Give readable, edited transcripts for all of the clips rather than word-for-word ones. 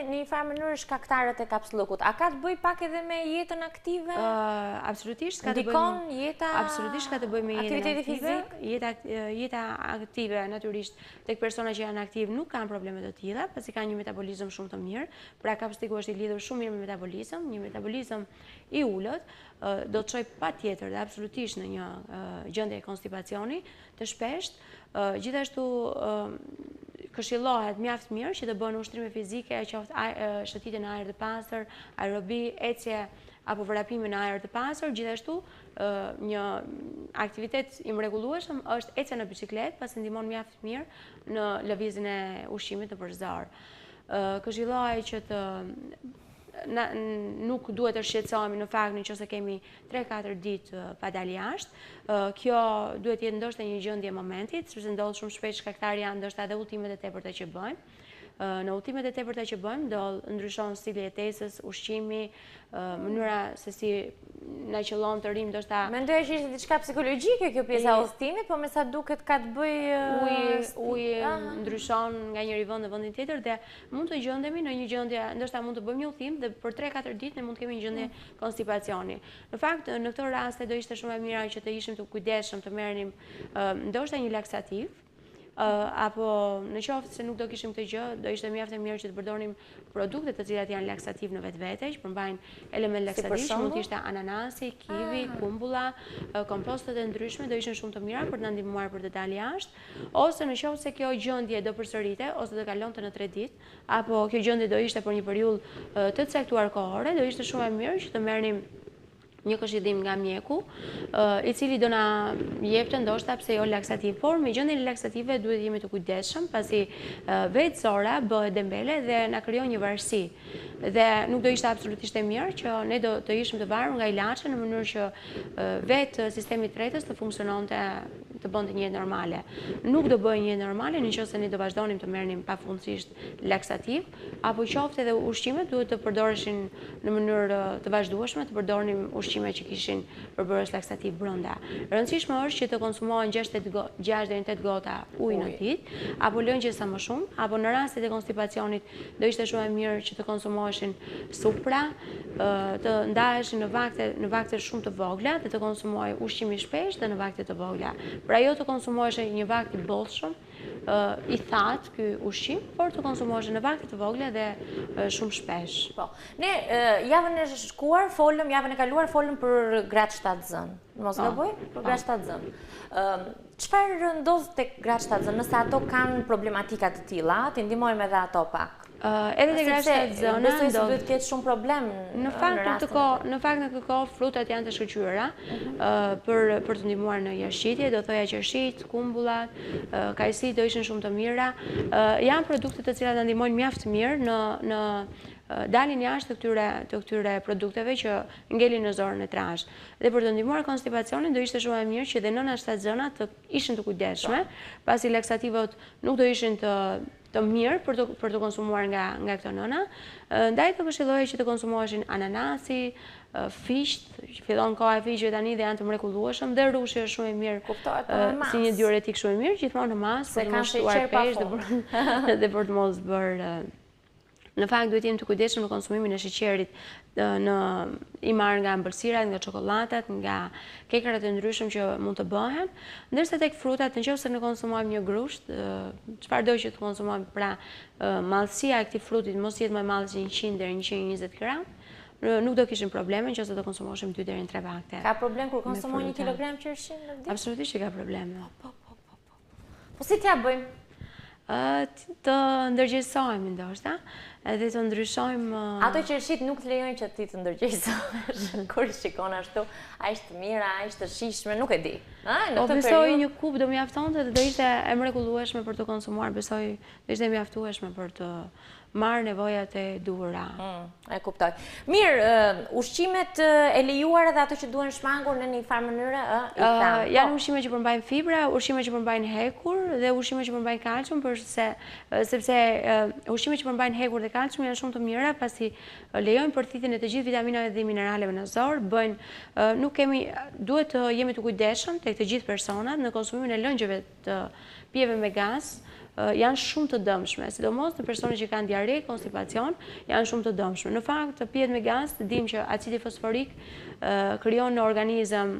në një farë mënyrë shkaktarët e kapsllëkut. A ka të bëj pak edhe me jetën aktive? Absolutisht ka të bëj. Ndikon jeta Absolutisht ka të bëj me jetën aktiviteti aktive. fizik? Jeta aktive natyrisht tek persona që janë aktiv nuk kanë probleme të tilla, pasi kanë një metabolizëm shumë të mirë. Pra kapsliku është i lidhur shumë mirë me metabolizëm, një metabolizëm i ulët do të çojë patjetër dhe absolutisht në një gjendje konstipacioni të shpeshtë. Gjithashtu këshillohet mjaft mirë që të bëhen ushtrime fizike, qoftë shëtitje në ajër të pastër, aerobi, ecje apo vrapime në ajër të pastër. Gjithashtu një aktivitet i mrekullueshëm është ecja në biçikletë, pasi ndihmon mjaft mirë në lëvizjen e ushqimit në përzor. Këshillohet që të nuk duhet të shqetësohemi në fakt nëse kemi 3-4 ditë pa dalë jashtë. Kjo duhet jetë ndoshta një gjendje momentit, sepse ndodh shumë shpesh shkaktari janë ndoshta edhe udhëtimet e tepërta që bëjmë. Në udhëtimet e tepërta që bëjmë, ndryshon stili jetesës, ushqimi, mënyra se si na qëllon të rrim ndoshta. Mendoja që ishte diçka psikologjike kjo pjesa e udhëtimit, po me sa duket ka të bëjë uji ndryshon nga njëri vend në vendin tjetër dhe mund të gjendemi në një gjendje, ndoshta mund të bëjmë një udhëtim dhe për 3-4 ditë ne mund të kemi një gjendje konstipacioni. Në fakt, në këtë rast do ishte shumë e mira që të ishim të kujdesshëm, të merrnim ndoshta një laksativ, apo në qoftë se nuk do kishim këtë gjë, do ishte mjaft e mirë që të përdornim produkte të cilat janë laksativ në vetvete, që përmbajnë element laksativ, që mund të ishte ananasi, kivi, kumbulla, kompostet e ndryshme do ishin shumë të mira për të na ndihmuar për të dalë jashtë, ose në qoftë se kjo gjendje do përsërite ose do kalonte në 3 ditë, apo kjo gjendje do ishte për një periudhë të caktuar kohore, do ishte shumë e mirë që të merrnim një këshillim nga mjeku, i cili do na jepte ndoshta pse jo laksativ, por me gjendjen e laksative duhet jemi të kujdesshëm, pasi vetë zora bëhet dembele dhe na krijon një varësi. Dhe nuk do ishte absolutisht e mirë që ne do të ishim të varur nga ilaçe në mënyrë që vetë sistemi i tretës të funksiononte, të bënte një jetë normale. Nuk do bëjë një jetë normale nëse ne do vazhdonim të merrnim pafundësisht laksativ, apo qoftë edhe ushqimet duhet të përdoreshin në mënyrë të vazhdueshme, të përdornim ushqime që kishin përbërës laksativ brenda. Rëndësishme është që të konsumohen 6 deri në 8 gota ujë në ditë, apo lëngje sa më shumë, apo në rastet e konstipacionit do ishte shumë e mirë që të konsumoheshin supra, të ndaheshin në vakte shumë të vogla dhe të konsumohej ushqim i shpeshtë dhe në vakte të vogla. Pra jo të konsumoheshin një vakt i bollshëm, i thatë ky ushqim, por të konsumoheshin në vakte të vogla dhe shumë shpesh. Po. Ne javën e kaluar folëm për gratë shtatzën. Mos gaboj, për gratë shtatzën. Çfarë ndodh tek gratë shtatzën nëse ato kanë problematika të tilla, ti ndihmojmë edhe ato pak. Edhe te gratë shtatzëna besoj se duhet të ketë shumë problem në fakt në këtë kohë frutat janë të shkëlqyera për të ndihmuar në jashqitje, do thoya qershit, kumbullat, kajsit do ishin shumë të mira. Janë produkte të cilat na ndihmojnë mjaft mirë në dalin jashtë të këtyre produkteve që ngelin në zorën e trashë. Dhe për të ndihmuar konstipacionin do ishte shumë e mirë që dhe nëna shtatzëna të ishin të kujdesshme, pasi laksativët nuk do ishin të mirë për të konsumuar nga këto nëna. Ndaj të këshillohej që të konsumoheshin ananasi, fisht, që fillon koha e fiqeve tani dhe janë të mrekullueshëm, dhe rushi është shumë i mirë si një diuretik shumë i mirë, gjithmonë në mas, për të mos shtuar peshë dhe për të mos bërë. Në fakt duhet jemi të kujdesshëm në konsumimin e sheqerit i marrë nga ëmbëlsirat, nga çokolladat, nga kekrat e ndryshëm që mund të bëhen, ndërsa tek frutat, nëse ne konsumojmë një grusht, çfarëdo që të konsumojmë, pra mallësia e këtij frutit mos jetë më e madhe se 100 deri 120 gram, nuk do kishim probleme nëse do konsumoshim 2 deri në 3 vakte. Ka problem kur konsumojmë 1 kilogram qershin në ditë? Absolutisht që ka probleme. Po si t'ja bëjmë? Të ndërgjegjësohemi ndoshta, edhe të ndryshojmë. Ato qershit nuk të lejojnë që ti të ndërgjegjësohesh. Kur shikon ashtu, a është mira, a është shishme, nuk e di. Po besoj një kupë do mjaftonte dhe do ishte e mrekullueshme për të konsumuar, besoj do ishte mjaftueshme për të marrë nevojat e duhura. E kuptoj. Mirë, ushqimet e lejuara dhe ato që duhen shmangur në një farë mënyrë, janë ushqime që përmbajnë fibra, ushqime që përmbajnë hekur dhe ushqime që përmbajnë kalcium, sepse ushqime që përmbajnë hekur dhe kalcium janë shumë të mira, pasi lejojnë përthithjen e të gjithë vitaminave dhe mineraleve në zor, duhet të jemi të kujdesshëm tek të gjithë personat në konsumimin e lëngjeve të pijeve me gaz, janë shumë të dëmshme, sidomos në personat që kanë diare, konstipacion, janë shumë të dëmshme. Në fakt, pijet me gaz, dim që acidi fosforik krijon në organizëm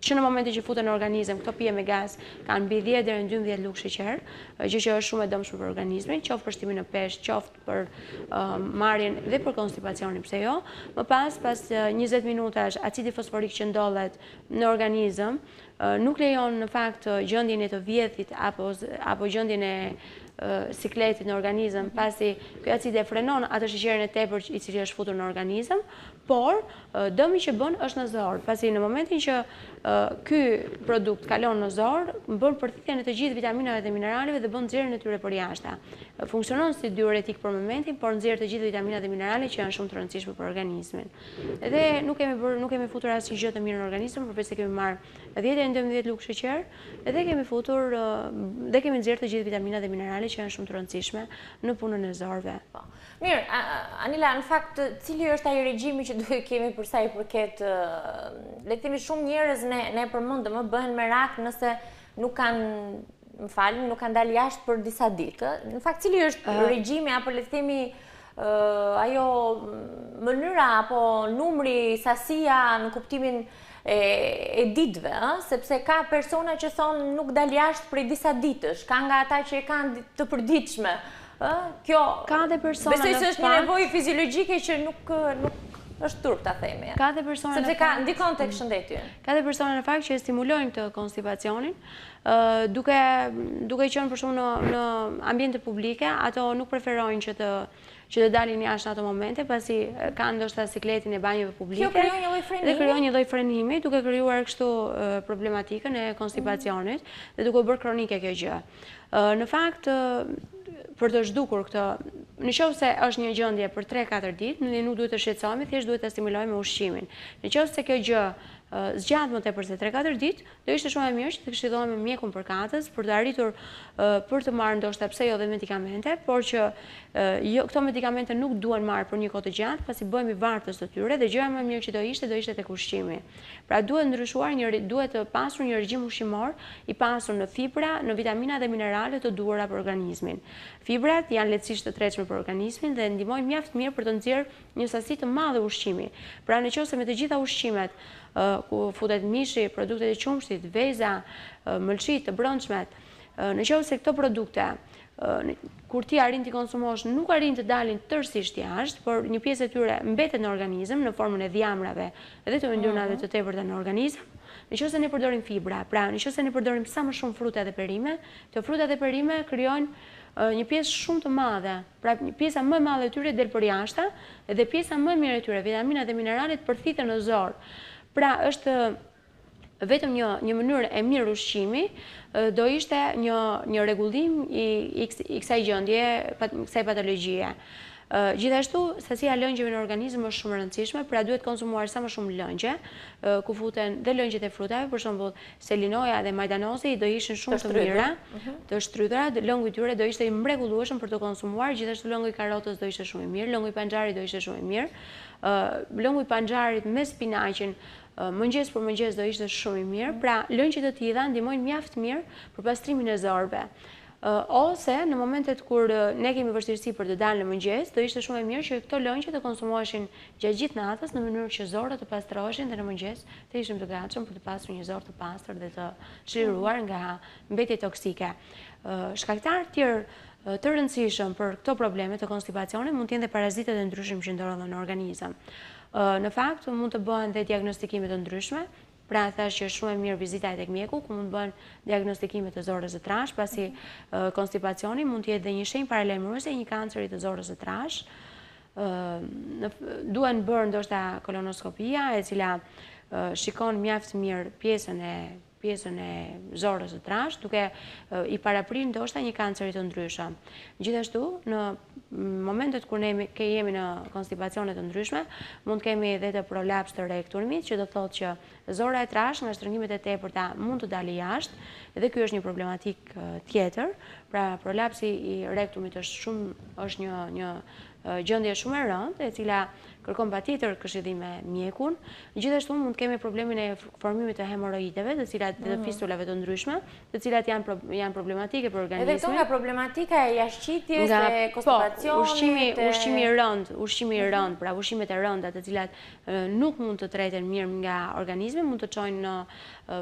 që në momentin që futen në organizëm, këto pije me gaz kanë mbi 10 deri në 12 lugë sheqer, gjë që është shumë e dëmshme për organizmin, qoftë për shtimin në peshë, qoftë për marrjen dhe për konstipacionin, pse jo. Më pas 20 minutash acidi fosforik që ndodhet në organizëm nuk lejon në fakt gjendjen e të vjedhit apo gjendjen e sikletit në organizëm, pasi ky acid e frenon atë sheqerin e tepërt i cili është futur në organizëm, por dëmi që bën është në zor, pasi në momentin që ky produkt kalon në zor, bën përthithjen e të gjithë vitaminave dhe mineraleve dhe bën nxjerrjen e tyre për jashtë. Funksionon si diuretik për momentin, por nxjerr të gjithë vitaminat dhe mineralet që janë shumë të rëndësishme për organizmin. Edhe nuk kemi futur asnjë gjë të mirë në organizëm, përveç se kemi marrë 10 deri në 12 lugë sheqer, edhe kemi futur dhe kemi nxjerrë të gjithë vitaminat dhe mineralet që janë shumë të rëndësishme në punën e zorëve. Mirë, Anila, në fakt, cili është ai regjimi që duhet kemi për sa i përket, le të themi shumë njerëz ne përmendëm, më bëhen merak nëse nuk kanë, më falni, nuk kanë dalë jashtë për disa ditë. Në fakt, cili është regjimi apo le të themi ajo mënyra apo numri, sasia në kuptimin e ditëve, sepse ka persona që thonë nuk dal jashtë prej disa ditësh, ka nga ata që e kanë të përditshme. Kjo ka dhe persona besoj se është një nevojë fiziologjike që nuk është turp ta themi. Ka dhe persona sepse ka ndikon tek shëndeti. Ka dhe persona në fakt që stimulojnë këtë konstipacionin, duke qenë për shembull në ambiente publike, ato nuk preferojnë që të dalin jashtë në ato momente, pasi kanë ndoshta sikletin e banjeve publike. Kjo krijon një lloj frenimi. Dhe krijon një lloj frenimi, duke krijuar kështu problematikën e konstipacionit dhe duke bërë kronike kjo gjë. Në fakt, për të zhdukur këtë, në qoftë se është një gjendje për 3-4 ditë, ne nuk duhet të shqetësohemi, thjesht duhet ta stimulojmë ushqimin. Në qoftë se kjo gjë zgjat më tepër se 3-4 ditë, do ishte shumë e mirë që të këshillohemi me mjekun përkatës për të arritur për të marrë ndoshta pse jo dhe medikamente, por që këto medikamente nuk duhen marrë për një kohë të gjatë, pasi bëhemi vartës të tyre dhe gjëja më e mirë që do ishte tek ushqimi. Pra duhet ndryshuar duhet të pasur një regjim ushqimor i pasur në fibra, në vitamina dhe minerale të duhura për organizmin. Fibrat janë lehtësisht të tretshme për organizmin dhe ndihmojnë mjaft mirë për të nxjerrë një sasi të madhe ushqimi. Pra nëse me të gjitha ushqimet ku futet mishi, produktet e qumshtit, veza, mëlçit të brendshmet, nëse këto produkte kur ti arrin t'i konsumosh nuk arrin të dalin tërësisht jashtë, por një pjesë e tyre mbetet në organizëm në formën e dhjamrave dhe të yndyrnave të tepërta në organizëm. Nëse ne përdorim fibra, pra nëse ne përdorim sa më shumë fruta dhe perime, të frutat dhe perime krijojnë një pjesë shumë të madhe, pra pjesa më e madhe e tyre del për jashtë dhe pjesa më e mirë e tyre, vitaminat dhe mineralet përthiten në zor. Pra është vetëm një mënyrë e mirë ushqimi, do ishte një rregullim i kësaj gjendje, kësaj patologjie. Gjithashtu, sasia e lëngjeve në organizëm është shumë e rëndësishme, pra duhet konsumuar sa më shumë lëngje, ku futen dhe lëngjet e frutave, për shembull selinoja dhe majdanozi do ishin shumë të mira, të shtrydhura, lëngu i tyre do ishte i mrekullueshëm për të konsumuar, gjithashtu lëngu i karrotës do ishte shumë i mirë, lëngu i panxharit do ishte shumë i mirë, lëngu i panxharit me spinaqin mëngjes për mëngjes do ishte shumë i mirë, pra lëngjet e tilla ndihmojnë mjaft mirë për pastrimin e zorëve. Ose në momentet kur ne kemi vështirësi për të dalë në mëngjes, do ishte shumë e mirë që këto lëngje të konsumoheshin gjatë gjithë natës në mënyrë që zorët të pastroheshin dhe në mëngjes të ishim të gatshëm për të pasur një zorë të pastër dhe të çliruar nga mbetje toksike. Shkaktar tjerë të rëndësishëm për këto probleme të konstipacionit mund të jenë dhe parazitët e ndryshëm që ndodhen në organizëm. Në fakt mund të bëhen dhe diagnostikime të ndryshme. Pra thash që është shumë e mirë vizita tek mjeku, ku mund bën diagnostikime të zorës së trashë, pasi konstipacioni mund të jetë dhe një shenjë paralajmëruese e një kanceri të zorës së trashë. Duhen bërë ndoshta kolonoskopia, e cila shikon mjaft mirë pjesën e zorës së trashë, duke i paraprirë ndoshta një kanceri të ndryshëm. Gjithashtu, në momentet kur ne jemi në konstipacione të ndryshme, mund kemi edhe të prolaps të rektumit, që do thotë që zora e trashë nga shtrëngimet e tepërta mund të dalë jashtë, dhe ky është një problematik tjetër. Pra prolapsi i rektumit është një gjendje shumë e rëndë, e cila kërkon patjetër këshillime mjekun. Gjithashtu mund të kemi problemin e formimit të hemoroideve, të cilat të fistulave të ndryshme, të cilat janë problematike për organizmin. Edhe këto nga problematika e jashtëqitjes, e konstipacionit, ushqimi i rënd, pra ushqimet e rënda, të cilat nuk mund të treten mirë nga organizmi, mund të çojnë në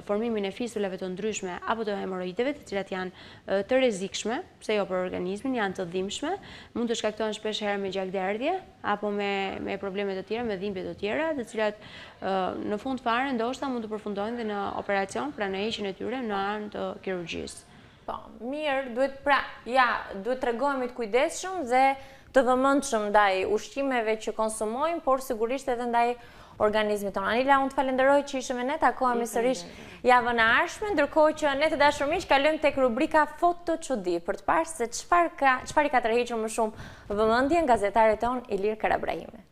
formimin e fistulave të ndryshme apo të hemoroideve, të cilat janë të rrezikshme, pse jo për organizmin, janë të dhimbshme, mund të shkaktojnë shpeshherë me gjakderdhje apo me probleme të tjera, me dhimbje të tjera, të cilat në fund fare ndoshta mund të përfundojnë dhe në operacion, pra në heqjen e tyre në anë të kirurgjisë. Po, mirë, duhet tregohemi të kujdesshëm dhe të vëmendshëm ndaj ushqimeve që konsumojmë, por sigurisht edhe ndaj organizmit tonë. Anila, unë të falenderoj që ishe me ne, takohemi sërish javën e ardhshme, ndërkohë që ne të dashur miq kalojmë tek rubrika Foto Çudi për të parë se çfarë i ka tërhequr më shumë vëmendjen gazetare tonë Ilir Karabrahimi.